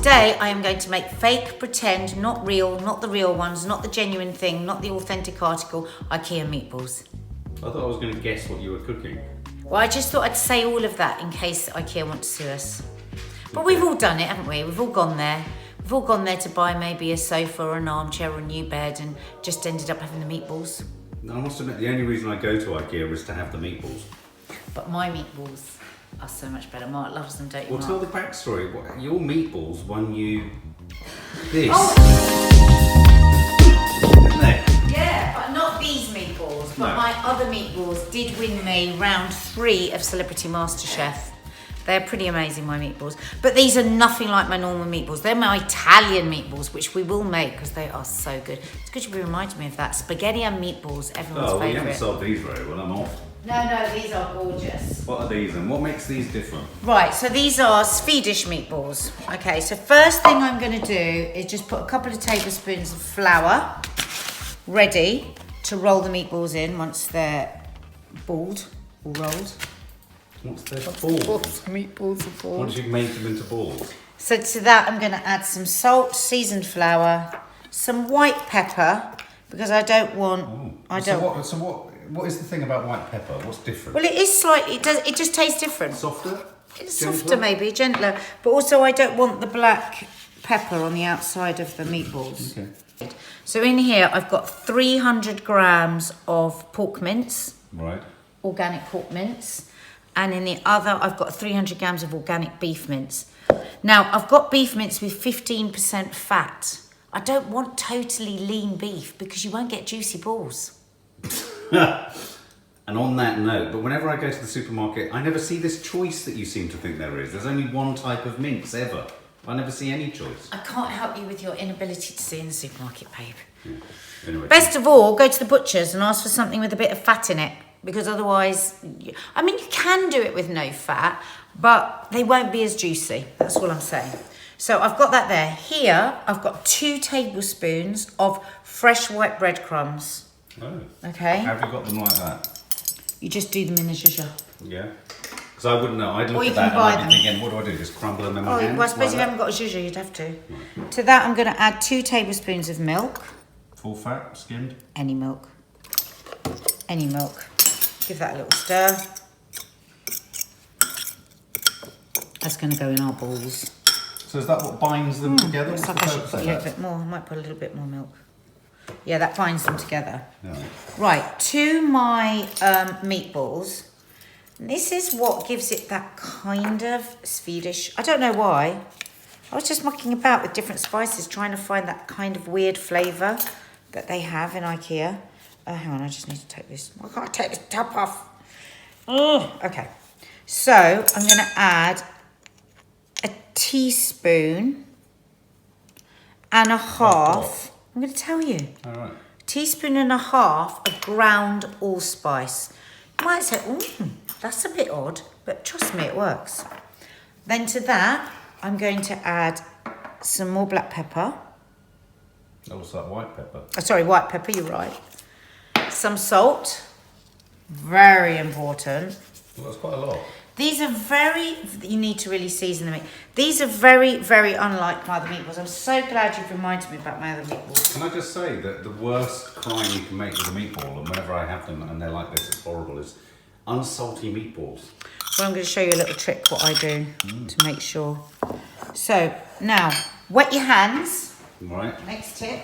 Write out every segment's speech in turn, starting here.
today I am going to make fake, pretend, not real, not the real ones, not the genuine thing, not the authentic article, IKEA meatballs. I thought I was going to guess what you were cooking. Well, I just thought I'd say all of that in case IKEA want to sue us. But we've all done it, haven't we? We've all gone there. We've all gone there to buy maybe a sofa or an armchair or a new bed and just ended up having the meatballs. No, I must admit, the only reason I go to IKEA is to have the meatballs. But my meatballs are so much better. Mark loves them, don't you, Well, Mark? tell the backstory. Your meatballs won you this. Oh. Didn't they? Yeah, but not these meatballs. But No. my other meatballs did win me round 3 of Celebrity MasterChef. They're pretty amazing, my meatballs. But these are nothing like my normal meatballs. They're my Italian meatballs, which we will make because they are so good. It's good you reminded me of that. Spaghetti and meatballs, everyone's Oh, well, you haven't favourite. sold these very well. I'm off. No, these are gorgeous. What are these and what makes these different? Right, so these are Swedish meatballs. Okay, so first thing I'm going to do is just put a couple of tablespoons of flour ready to roll the meatballs in once they're balled or rolled. What's their balls? Meatballs are balled. Once you've made them into balls. So to that I'm going to add some salt, seasoned flour, some white pepper because I don't want. What is the thing about white pepper? What's different? Well, it is slightly. It just tastes different. Softer? It's Gentler? softer, maybe gentler, but also I don't want the black pepper on the outside of the meatballs. Okay. So in here I've got 300 grams of pork mince, Right. organic pork mince, and in the other I've got 300 grams of organic beef mince. Now I've got beef mince with 15% fat. I don't want totally lean beef because you won't get juicy balls. And on that note, but whenever I go to the supermarket, I never see this choice that you seem to think there is. There's only one type of mince ever. I never see any choice. I can't help you with your inability to see in the supermarket, babe. Yeah. Anyway, Best of all, go to the butcher's and ask for something with a bit of fat in it because otherwise, I mean, you can do it with no fat, but they won't be as juicy. That's all I'm saying. So I've got that there. Here, I've got 2 tablespoons of fresh white breadcrumbs. oh. Okay? How have you got them like that? You just do them in a zhuzher. Yeah. Because I wouldn't know. I'd Or look you at can that and buy I'd be them. thinking, what do I do? Just crumble them in my Oh, hands? well, I suppose like if you that? haven't got a zhuzher, you'd have to. To that, I'm going to add 2 tablespoons of milk. Full fat, skimmed? Any milk. Any milk. Give that a little stir. That's going to go in our balls. So is that what binds them together? Looks What's like the I should purpose put a of little that? bit more. I might put a little bit more milk. Yeah, that binds them together. Yeah. Right, to my meatballs. This is what gives it that kind of Swedish. I don't know why. I was just mucking about with different spices, trying to find that kind of weird flavour that they have in IKEA. Hang on, I just need to take this. Why can't I take this top off? Oh, okay. So I'm going to add a teaspoon and a half. I'm going to tell you. All right. Teaspoon and a half of ground allspice. You might say, that's a bit odd, but trust me, it works. Then to that, I'm going to add some more black pepper. Oh, what's that, white pepper? Oh, sorry, white pepper, you're right. Some salt, very important. Well, that's quite a lot. These are you need to really season the meat. These are very, very unlike my other meatballs. I'm so glad you've reminded me about my other meatballs. Can I just say that the worst crime you can make with a meatball, and whenever I have them and they're like this, it's horrible, is unsalty meatballs. Well, I'm going to show you a little trick what I do to make sure. So, now, wet your hands. Right. Next tip.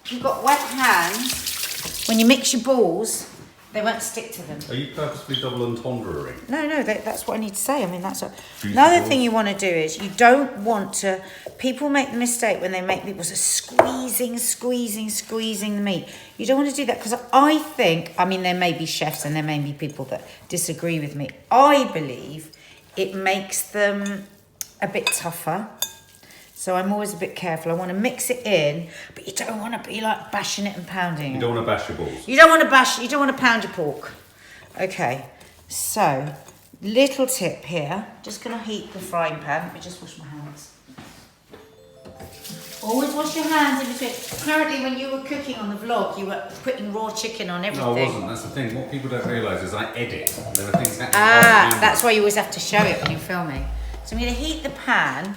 If you've got wet hands, when you mix your balls, they won't stick to them. Are you purposely double entendreing? No, that's what I need to say. I mean, that's what... Juicy Another balls. thing you want to do is you don't want to... People make the mistake when they make meatballs of squeezing the meat. You don't want to do that because I think... I mean, there may be chefs and there may be people that disagree with me. I believe it makes them a bit tougher. So I'm always a bit careful. I want to mix it in, but you don't want to be like bashing it and pounding it. You don't want to bash your balls. You don't want to bash, you don't want to pound your pork. Okay, so, little tip here. Just going to heat the frying pan. Let me just wash my hands. Always wash your hands in between. Apparently when you were cooking on the vlog, you were putting raw chicken on everything. No, I wasn't. That's the thing. What people don't realise is I edit. There are things happening. Ah, that's why you always have to show it when you're filming. So I'm going to heat the pan,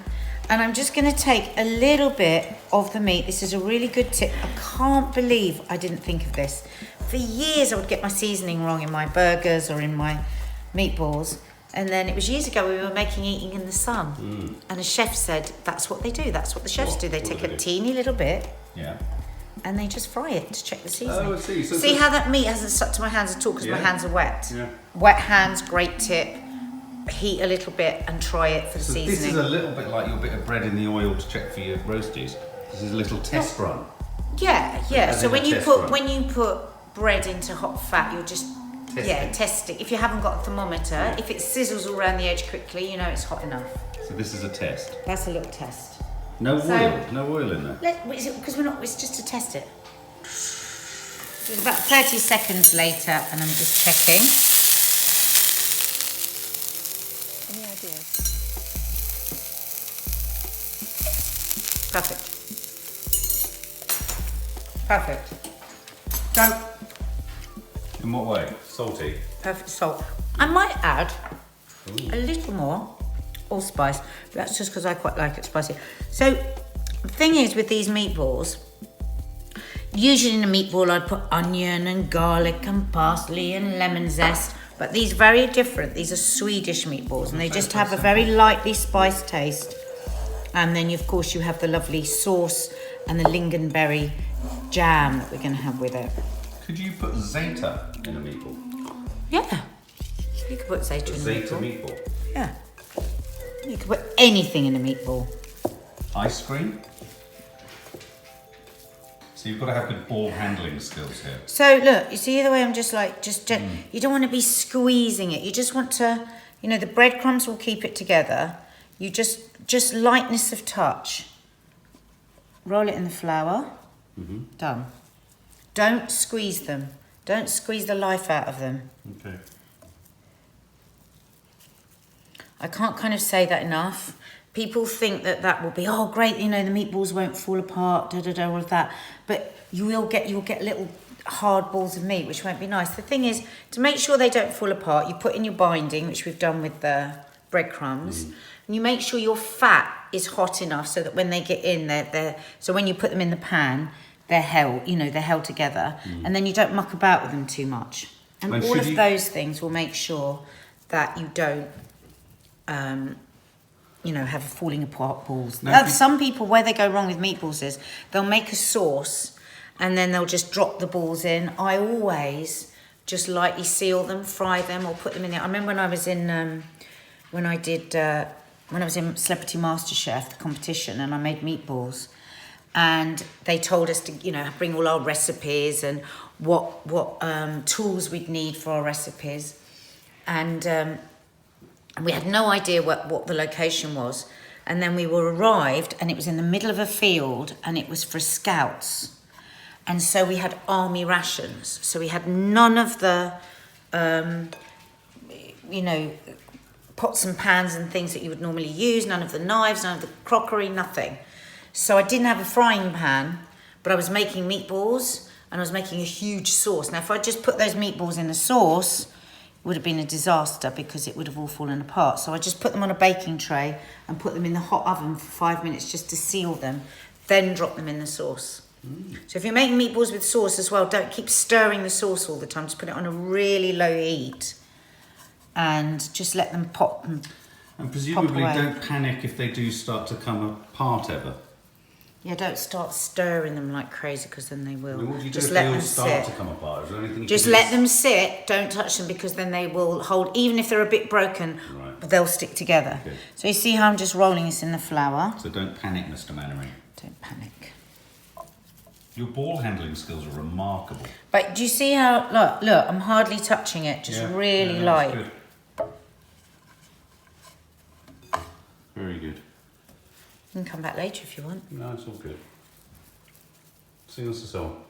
And I'm just going to take a little bit of the meat. This is a really good tip. I can't believe I didn't think of this. For years I would get my seasoning wrong in my burgers or in my meatballs. And then it was years ago we were making Eating in the Sun. And a chef said, that's what they do. That's what the chefs do. They take a teeny little bit. Yeah. And they just fry it to check the seasoning. Oh, I see. So see how that meat hasn't stuck to my hands at all because my hands are wet. Yeah. Wet hands, great tip. Heat a little bit and try it for the seasoning. This is a little bit like your bit of bread in the oil to check for your roasties. This is a little test run. Yeah. So when you put bread into hot fat, you're just testing. If you haven't got a thermometer, if it sizzles all around the edge quickly, you know it's hot enough. So this is a test. That's a little test. No oil in there. Because it's just to test it. It's about 30 seconds later, and I'm just checking. Any ideas? Perfect. So, in what way? Salty? perfect salt. I might add a little more allspice. That's just because I quite like it spicy. So the thing is with these meatballs, usually in a meatball I'd put onion and garlic and parsley and lemon zest, but these are very different. These are Swedish meatballs and they just have a very lightly spiced taste. And then of course you have the lovely sauce and the lingonberry jam that we're going to have with it. Could you put zeta in a meatball? Yeah, you could put zeta in a Zeta meatball. meatball. Yeah, you could put anything in a meatball. Ice cream? So you've got to have good ball handling skills here. So look, you see the way I'm just you don't want to be squeezing it. You just want to, you know, the breadcrumbs will keep it together. You just lightness of touch. Roll it in the flour. Done. Don't squeeze them. Don't squeeze the life out of them. Okay. I can't kind of say that enough. People think that will be, oh great, you know, the meatballs won't fall apart, all of that. But you'll get little hard balls of meat, which won't be nice. The thing is, to make sure they don't fall apart, you put in your binding, which we've done with the breadcrumbs, and you make sure your fat is hot enough so that when they get in, so when you put them in the pan, they're held together, and then you don't muck about with them too much. And all of those things will make sure that you don't, have falling apart balls. Now, some people, where they go wrong with meatballs is they'll make a sauce and then they'll just drop the balls in. I always just lightly seal them, fry them, or put them in there. I remember when I was in, when I was in Celebrity MasterChef, the competition, and I made meatballs. And they told us to, bring all our recipes and what tools we'd need for our recipes. And we had no idea what the location was. And then we arrived and it was in the middle of a field and it was for scouts. And so we had army rations. So we had none of the, pots and pans and things that you would normally use, none of the knives, none of the crockery, nothing. So I didn't have a frying pan, but I was making meatballs and I was making a huge sauce. Now, if I just put those meatballs in the sauce, it would have been a disaster because it would have all fallen apart. So I just put them on a baking tray and put them in the hot oven for 5 minutes just to seal them, then drop them in the sauce. So if you're making meatballs with sauce as well, don't keep stirring the sauce all the time. Just put it on a really low heat and just let them pop. And presumably don't panic if they do start to come apart ever. Yeah, don't start stirring them like crazy because then they will. What do you just do let if they them all start sit. to come apart? Is there anything you just can let them sit. Don't touch them because then they will hold. Even if they're a bit broken, they'll stick together. Okay. So you see how I'm just rolling this in the flour. So don't panic, Mr. Mannering. Don't panic. Your ball handling skills are remarkable. But do you see how? Look, I'm hardly touching it. Just really light. Good. Very good. You can come back later if you want. No, it's all good. Sing us a song.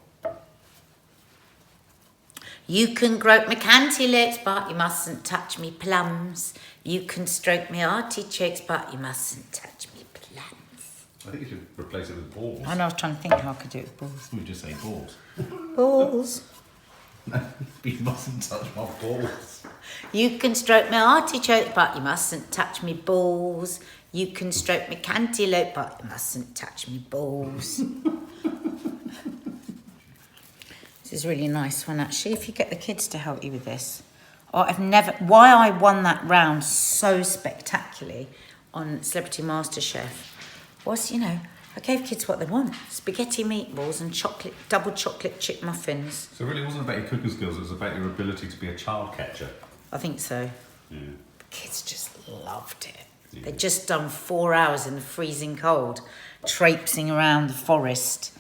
You can grope me canty lips, but you mustn't touch me plums. You can stroke me artichokes, but you mustn't touch me plums. I think you should replace it with balls. I know, I was trying to think how I could do it with balls. We just say balls. Balls. No, you mustn't touch my balls. You can stroke me artichokes, but you mustn't touch me balls. You can stroke me cantaloupe, but you mustn't touch me balls. This is really nice one, actually, if you get the kids to help you with this. Oh, why I won that round so spectacularly on Celebrity MasterChef was, you know, I gave kids what they want. Spaghetti meatballs and double chocolate chip muffins. So it really wasn't about your cooking skills, it was about your ability to be a child catcher. I think so. Yeah. The kids just loved it. Yeah. They'd just done 4 hours in the freezing cold, traipsing around the forest,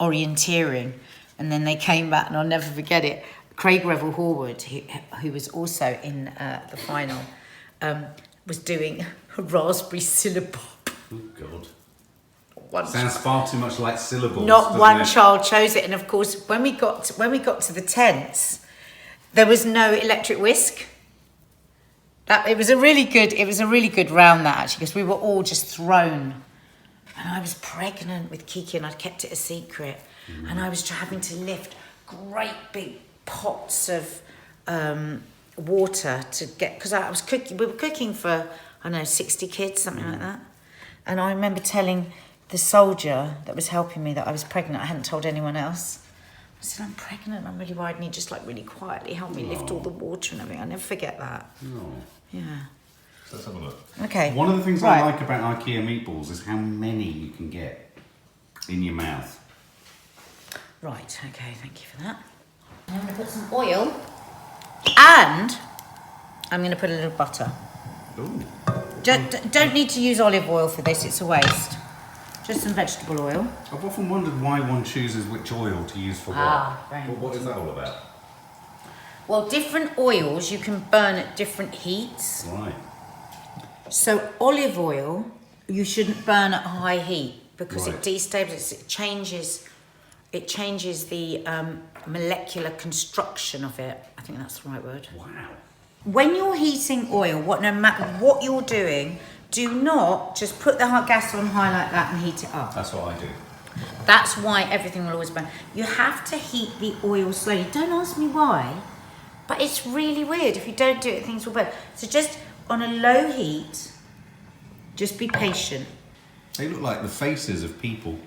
orienteering. And then they came back, and I'll never forget it. Craig Revel Horwood, who was also in the final, was doing a raspberry syllabub. Oh, God. Sounds far too much like syllables. Not one child chose it, and of course, when we got to the tents, there was no electric whisk. It was a really good round, that, actually, because we were all just thrown. And I was pregnant with Kiki, and I'd kept it a secret, and I was having to lift great big pots of water to get, because I was cooking. We were cooking for, I don't know, 60 kids, something like that. And I remember telling the soldier that was helping me that I was pregnant. I hadn't told anyone else. I said, I'm pregnant, I'm really worried, and he just like really quietly helped me lift all the water and everything. I'll never forget that. Oh. Yeah. So let's have a look. Okay. One of the things I like about IKEA meatballs is how many you can get in your mouth. Right, okay, thank you for that. I'm going to put some oil, and I'm going to put a little butter. Ooh. Don't need to use olive oil for this, it's a waste. Just some vegetable oil. I've often wondered why one chooses which oil to use for what. Very What is that all about? Well, different oils you can burn at different heats. Right. So olive oil, you shouldn't burn at high heat because it Right. destabilizes, it changes the molecular construction of it. I think that's the right word. Wow. When you're heating oil, no matter what you're doing, do not just put the gas on high like that and heat it up. That's what I do. That's why everything will always burn. You have to heat the oil slowly. Don't ask me why, but it's really weird. If you don't do it, things will burn. So just on a low heat, just be patient. They look like the faces of people.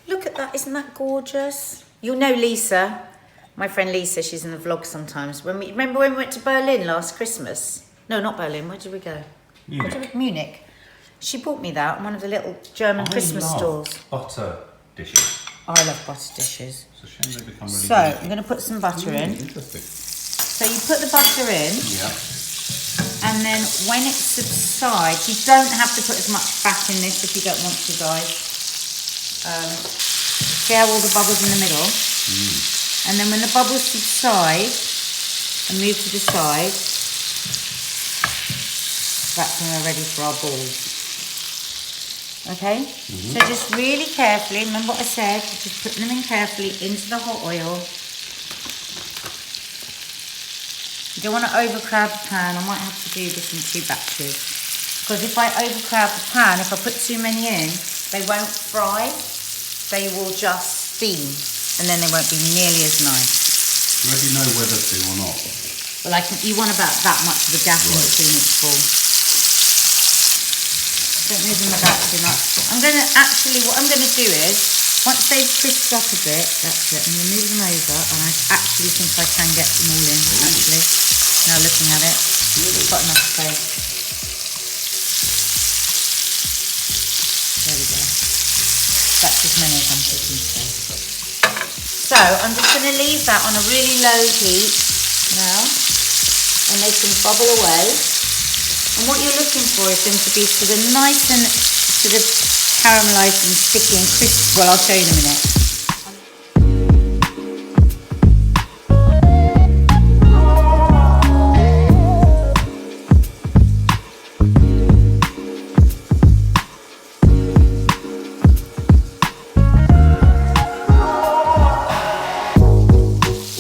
Look at that, isn't that gorgeous? You'll know Lisa, my friend Lisa, she's in the vlog sometimes. Remember when we went to Berlin last Christmas? No, not Berlin, where did we go? Munich. She bought me that on one of the little German Christmas stalls. Butter dishes. I love butter dishes. It's a shame they become really So, big. I'm going to put some butter in. Interesting. So you put the butter in, Yeah. and then when it subsides, you don't have to put as much fat in this if you don't want to, guys. See how all the bubbles in the middle? And then when the bubbles subside and move to the side, that's when we're ready for our balls. Okay? So just really carefully, remember what I said, just put them in carefully into the hot oil. You don't want to overcrowd the pan. I might have to do this in 2 batches. Because if I overcrowd the pan, if I put too many in, they won't fry. They will just steam. And then they won't be nearly as nice. Where do you know whether to or not? Well, you want about that much of a gap in between each ball. Don't move them about too much. What I'm going to do is, once they've crisped up a bit, that's it, I'm going to move them over, and I actually think I can get them all in, actually. Now looking at it, it's got enough space. There we go. That's as many as I'm putting today. So I'm just going to leave that on a really low heat now, and they can bubble away. And what you're looking for is them to be sort of nice and sort of caramelised and sticky and crisp. Well, I'll show you in a minute.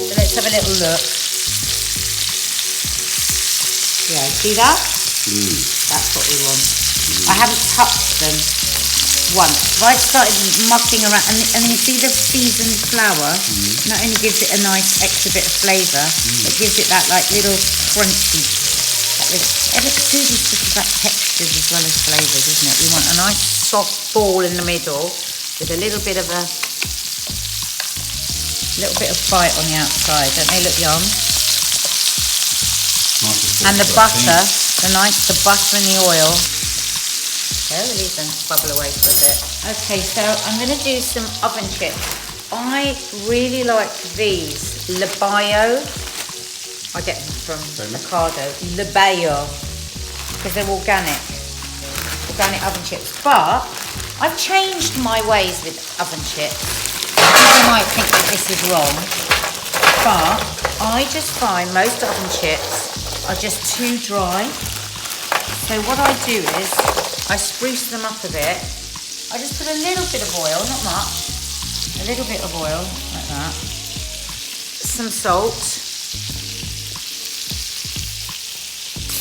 So let's have a little look. Yeah, see that? That's what we want. I haven't touched them once. If I started mucking around, and you see the seasoned flour, not only gives it a nice extra bit of flavour, but gives it that like little crunchy Food is just about textures as well as flavours, isn't it? We want a nice soft ball in the middle with a little bit of bite on the outside. Don't they look yum? And the butter, the butter and the oil. Okay, we'll leave them bubble away for a bit. Okay, so I'm going to do some oven chips. I really like these, Labayo. I get them from Ocado. Labayo, because they're organic oven chips. But I've changed my ways with oven chips. You might think that this is wrong, but I just find most oven chips are just too dry. So what I do is I spruce them up a bit. I just put a little bit of oil, not much, a little bit of oil like that, some salt,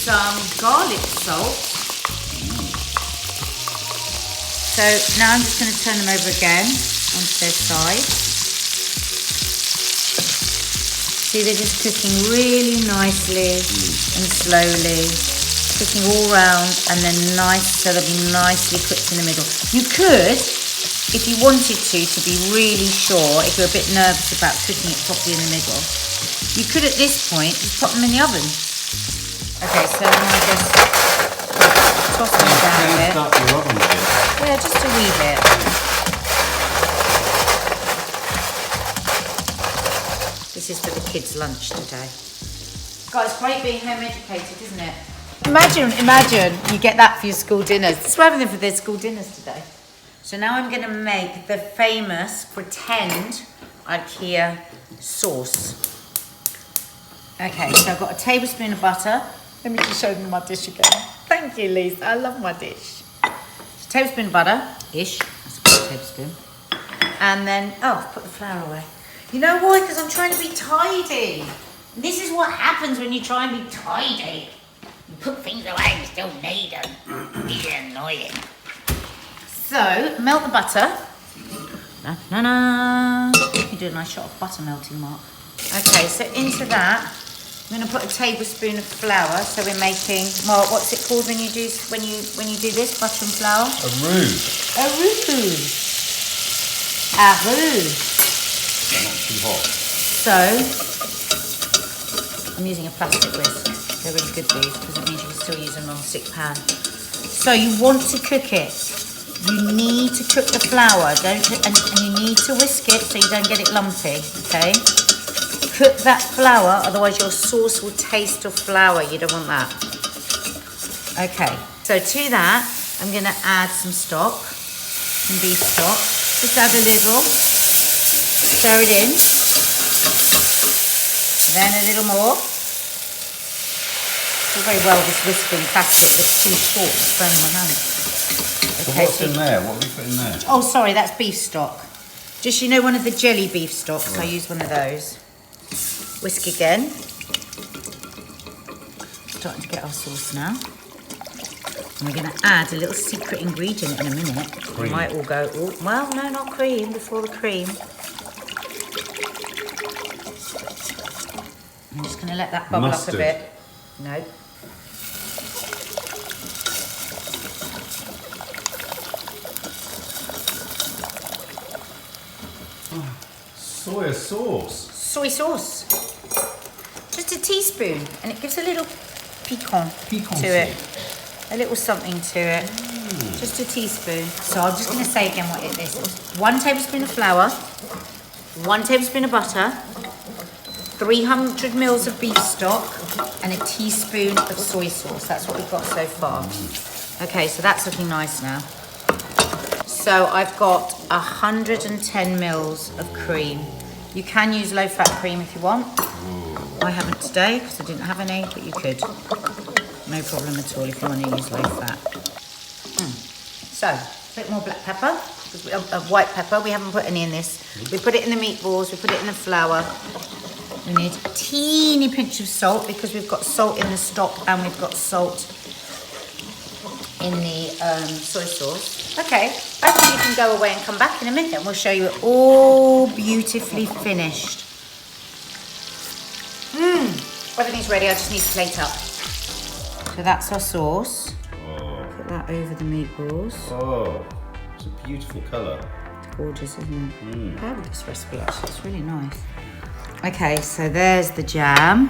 some garlic salt. So now I'm just going to turn them over again onto their sides. See, they're just cooking really nicely and slowly, cooking all round, and then so they'll be nicely cooked in the middle. You could, if you wanted to be really sure, if you're a bit nervous about cooking it properly in the middle, you could at this point just put them in the oven. Okay, so then I just toss them down a bit. Yeah, just a wee bit. This is for the kids' lunch today. God, it's great being home educated, isn't it? Imagine you get that for your school dinners. It's rather than for their school dinners today. So now I'm going to make the famous pretend IKEA sauce. Okay, so I've got a tablespoon of butter. Let me just show them my dish again. Thank you, Lisa. I love my dish. So a tablespoon of butter-ish. That's a good tablespoon. And then, I've put the flour away. You know why? Because I'm trying to be tidy. And this is what happens when you try and be tidy. You put things away and you still need them. It's annoying. So, melt the butter. You can do a nice shot of butter melting, Mark. Okay, so into that, I'm going to put a tablespoon of flour. So we're making, Mark, what's it called when you do this? Butter and flour? A roux. A roux. Not too hot. So, I'm using a plastic whisk. They're really good, these, because it means you can still use a non-stick pan. So you want to cook it. You need to cook the flour, and you need to whisk it so you don't get it lumpy, okay? Cook that flour, otherwise your sauce will taste of flour. You don't want that. Okay, so to that, I'm going to add some stock, some beef stock. Just add a little, stir it in, then a little more. It's all very well this whisking plastic that's too short to burn my hand. Okay, so what's in there? What have we put in there? Oh, sorry, that's beef stock. Just, one of the jelly beef stocks. Right. I use one of those. Whisk again. Starting to get our sauce now. And we're going to add a little secret ingredient in a minute. Cream. We might all go, oh, well, no, not cream, before the cream. I'm just going to let that bubble up a bit. No. Soy sauce. Soy sauce. Just a teaspoon, and it gives a little piquant to it. A little something to it. Just a teaspoon. So I'm just going to say again what it is. 1 tablespoon of flour, 1 tablespoon of butter, 300 mils of beef stock, and a teaspoon of soy sauce. That's what we've got so far. Okay, so that's looking nice now. So I've got 110 mils of cream. You can use low-fat cream if you want. I haven't today because I didn't have any, but you could. No problem at all if you want to use low-fat. So, a bit more black pepper, white pepper. We haven't put any in this. We put it in the meatballs, we put it in the flour. We need a teeny pinch of salt because we've got salt in the stock and we've got salt in the soy sauce. Okay, I think you can go away and come back in a minute and we'll show you it all beautifully finished. Everything's ready, I just need to plate up. So that's our sauce. Oh, Put that over the meatballs. oh, it's a beautiful colour. It's gorgeous, isn't it? I love this recipe actually, it's really nice. Okay, so there's the jam.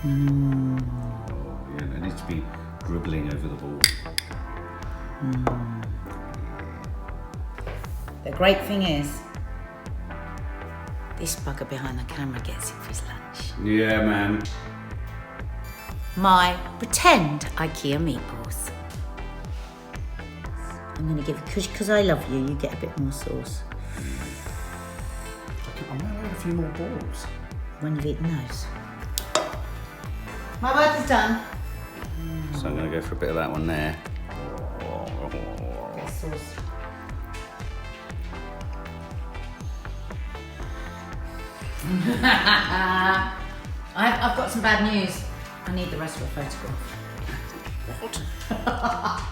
Yeah, it needs to be dribbling over the ball. The great thing is, this bugger behind the camera gets it for his lunch. Yeah, man. My pretend IKEA meatballs. I'm going to give it, because I love you, you get a bit more sauce. I might have a few more balls. When you've eaten those. My work is done. So I'm going to go for a bit of that one there. Get sauce. I've got some bad news. I need the rest of a photograph. What?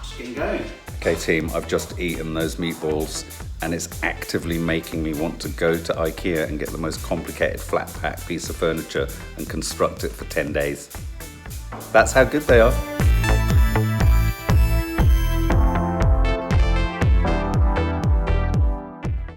Just getting going. Okay team, I've just eaten those meatballs and it's actively making me want to go to IKEA and get the most complicated flat pack piece of furniture and construct it for 10 days. That's how good they are.